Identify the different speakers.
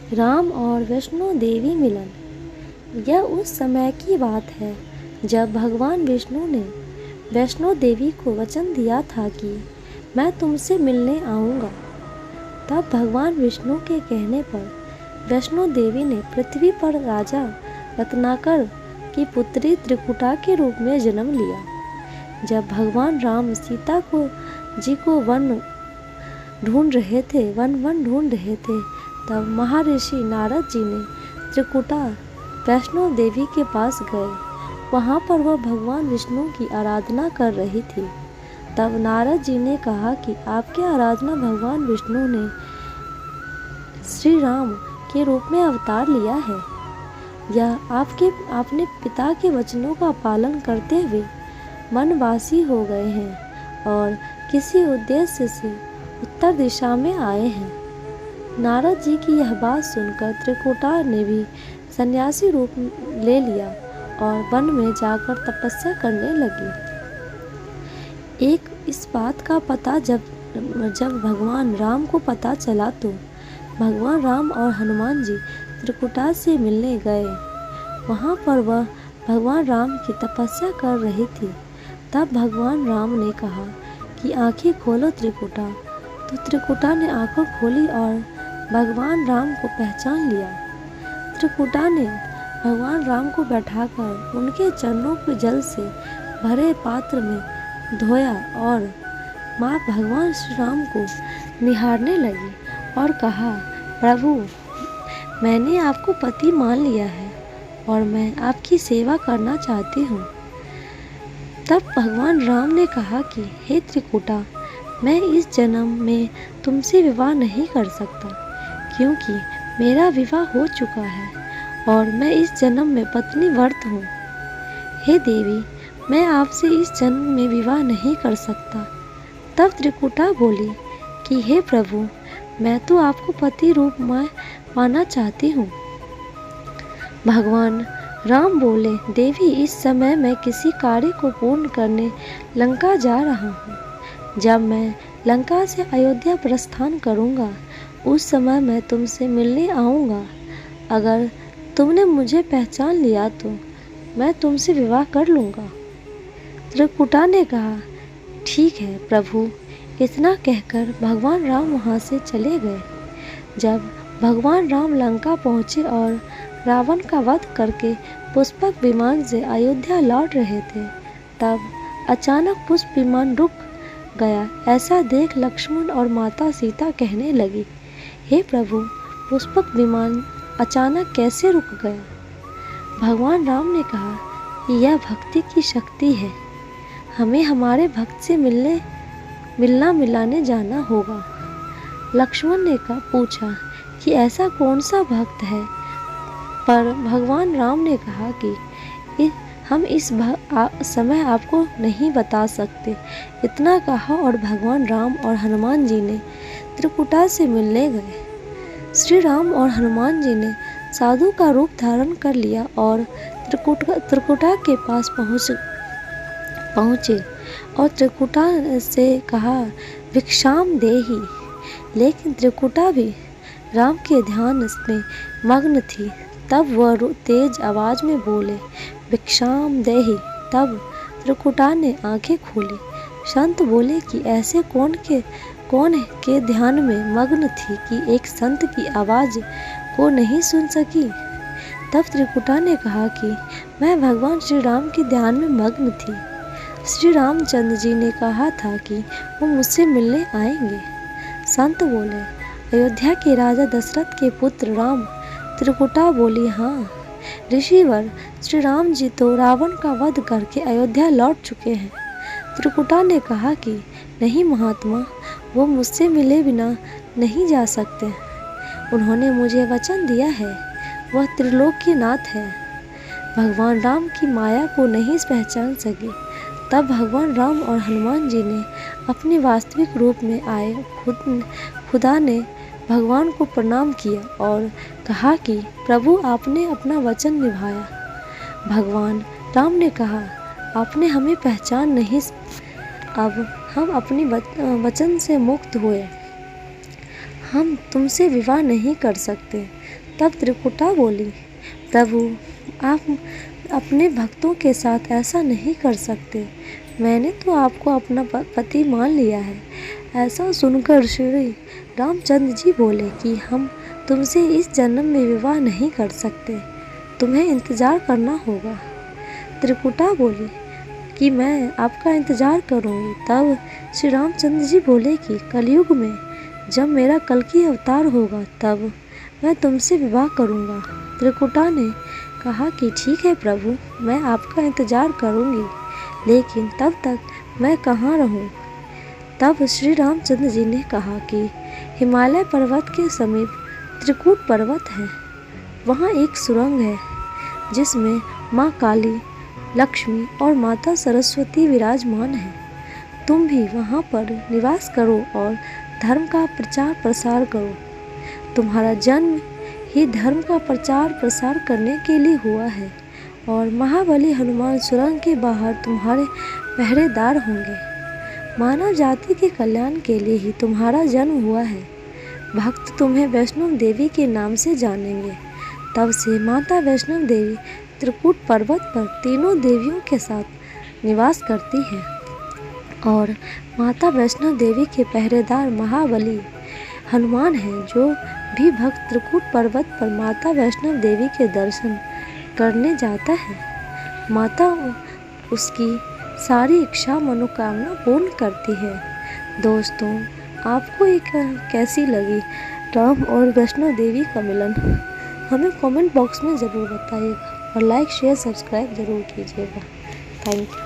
Speaker 1: राम और वैष्णो देवी मिलन। यह उस समय की बात है जब भगवान विष्णु ने वैष्णो देवी को वचन दिया था कि मैं तुमसे मिलने आऊँगा। तब भगवान विष्णु के कहने पर वैष्णो देवी ने पृथ्वी पर राजा रत्नाकर की पुत्री त्रिकुटा के रूप में जन्म लिया। जब भगवान राम सीता को वन ढूंढ रहे थे, तब महर्षि नारद जी ने त्रिकुटा वैष्णो देवी के पास गए। वहाँ पर वह भगवान विष्णु की आराधना कर रही थी। तब नारद जी ने कहा कि आपकी आराधना भगवान विष्णु ने श्री राम के रूप में अवतार लिया है। यह आपने पिता के वचनों का पालन करते हुए वनवासी हो गए हैं और किसी उद्देश्य से उत्तर दिशा में आए हैं। नारद जी की यह बात सुनकर त्रिकुटा ने भी सन्यासी रूप ले लिया और वन में जाकर तपस्या करने लगी। इस बात का पता जब भगवान राम को पता चला तो भगवान राम और हनुमान जी त्रिकुटा से मिलने गए। वहाँ पर वह भगवान राम की तपस्या कर रही थी। तब भगवान राम ने कहा कि आंखें खोलो त्रिकुटा। तो त्रिकुटा ने आंखें खोली और भगवान राम को पहचान लिया। त्रिकुटा ने भगवान राम को बैठाकर उनके चरणों को जल से भरे पात्र में धोया और माँ भगवान श्री राम को निहारने लगी और कहा, प्रभु, मैंने आपको पति मान लिया है और मैं आपकी सेवा करना चाहती हूँ। तब भगवान राम ने कहा कि हे त्रिकुटा, मैं इस जन्म में तुमसे विवाह नहीं कर सकता क्योंकि मेरा विवाह हो चुका है और मैं इस जन्म में पत्नी व्रत हूँ। हे देवी, मैं आपसे इस जन्म में विवाह नहीं कर सकता। तब त्रिकुटा बोली कि हे प्रभु, मैं तो आपको पति रूप में पाना चाहती हूँ। भगवान राम बोले, देवी, इस समय मैं किसी कार्य को पूर्ण करने लंका जा रहा हूँ। जब मैं लंका से अयोध्या प्रस्थान करूँगा उस समय मैं तुमसे मिलने आऊँगा। अगर तुमने मुझे पहचान लिया तो मैं तुमसे विवाह कर लूँगा। त्रिकुटा ने कहा, ठीक है प्रभु। इतना कहकर भगवान राम वहाँ से चले गए। जब भगवान राम लंका पहुँचे और रावण का वध करके पुष्पक विमान से अयोध्या लौट रहे थे, तब अचानक पुष्प विमान रुक गया। ऐसा देख लक्ष्मण और माता सीता कहने लगी, हे प्रभु, पुष्पक विमान अचानक कैसे रुक गया? भगवान राम ने कहा कि यह भक्ति की शक्ति है। हमें हमारे भक्त से मिलना मिलाने जाना होगा। लक्ष्मण ने पूछा कि ऐसा कौन सा भक्त है? पर भगवान राम ने कहा कि हम इस समय आपको नहीं बता सकते। इतना कहा और भगवान राम और हनुमान जी ने त्रिकुटा से मिलने गए। श्री राम और हनुमान जी ने साधु का रूप धारण कर लिया और त्रिकुटा के पास पहुँचे और त्रिकुटा से कहा, भिक्षाम देहि। लेकिन त्रिकुटा भी राम के ध्यान में मग्न थी। तब वह तेज आवाज में बोले, भिक्षाम देहि। तब त्रिकुटा ने आंखें खोली। संत बोले कि ऐसे कौन के ध्यान में मग्न थी कि एक संत की आवाज़ को नहीं सुन सकी। तब त्रिकुटा ने कहा कि मैं भगवान श्री राम के ध्यान में मग्न थी। श्री रामचंद्र जी ने कहा था कि वो मुझसे मिलने आएंगे। संत बोले, अयोध्या के राजा दशरथ के पुत्र राम। त्रिकुटा बोली, हाँ ऋषिवर, श्री राम जी तो रावण का वध करके अयोध्या लौट चुके हैं। त्रिकुटा ने कहा कि नहीं महात्मा, वो मुझसे मिले बिना नहीं जा सकते। उन्होंने मुझे वचन दिया है, वह त्रिलोकीनाथ है। भगवान राम की माया को नहीं पहचान सके। तब भगवान राम और हनुमान जी ने अपने वास्तविक रूप में आए खुदा ने भगवान को प्रणाम किया और कहा कि प्रभु, आपने अपना वचन निभाया। भगवान राम ने कहा, आपने हमें पहचान नहीं, अब हम अपने वचन से मुक्त हुए। हम तुमसे विवाह नहीं कर सकते। तब त्रिकुटा बोली, प्रभु आप अपने भक्तों के साथ ऐसा नहीं कर सकते। मैंने तो आपको अपना पति मान लिया है। ऐसा सुनकर श्री रामचंद्र जी बोले कि हम तुमसे इस जन्म में विवाह नहीं कर सकते, तुम्हें इंतज़ार करना होगा। त्रिकुटा बोली कि मैं आपका इंतज़ार करूँगी। तब श्री रामचंद्र जी बोले कि कलयुग में जब मेरा कल्कि अवतार होगा तब मैं तुमसे विवाह करूँगा। त्रिकुटा ने कहा कि ठीक है प्रभु, मैं आपका इंतज़ार करूँगी, लेकिन तब तक मैं कहाँ रहूँ। तब श्री रामचंद्र जी ने कहा कि हिमालय पर्वत के समीप त्रिकूट पर्वत है, वहाँ एक सुरंग है जिसमें माँ काली, लक्ष्मी और माता सरस्वती विराजमान है। तुम भी वहाँ पर निवास करो और धर्म का प्रचार प्रसार करो। तुम्हारा जन्म ही धर्म का प्रचार प्रसार करने के लिए हुआ है और महाबली हनुमान सुरंग के बाहर तुम्हारे पहरेदार होंगे। मानव जाति के कल्याण के लिए ही तुम्हारा जन्म हुआ है। भक्त तुम्हें वैष्णव देवी के नाम से जानेंगे। तब से माता वैष्णव देवी त्रिकूट पर्वत पर तीनों देवियों के साथ निवास करती है और माता वैष्णव देवी के पहरेदार महाबली हनुमान हैं। जो भी भक्त त्रिकूट पर्वत पर माता वैष्णव देवी के दर्शन करने जाता है, माता उसकी सारी इच्छा मनोकामना पूर्ण करती है। दोस्तों, आपको एक कैसी लगी राम और वैष्णव देवी का मिलन, हमें कमेंट बॉक्स में ज़रूर बताइएगा और लाइक शेयर सब्सक्राइब ज़रूर कीजिएगा। Thank you.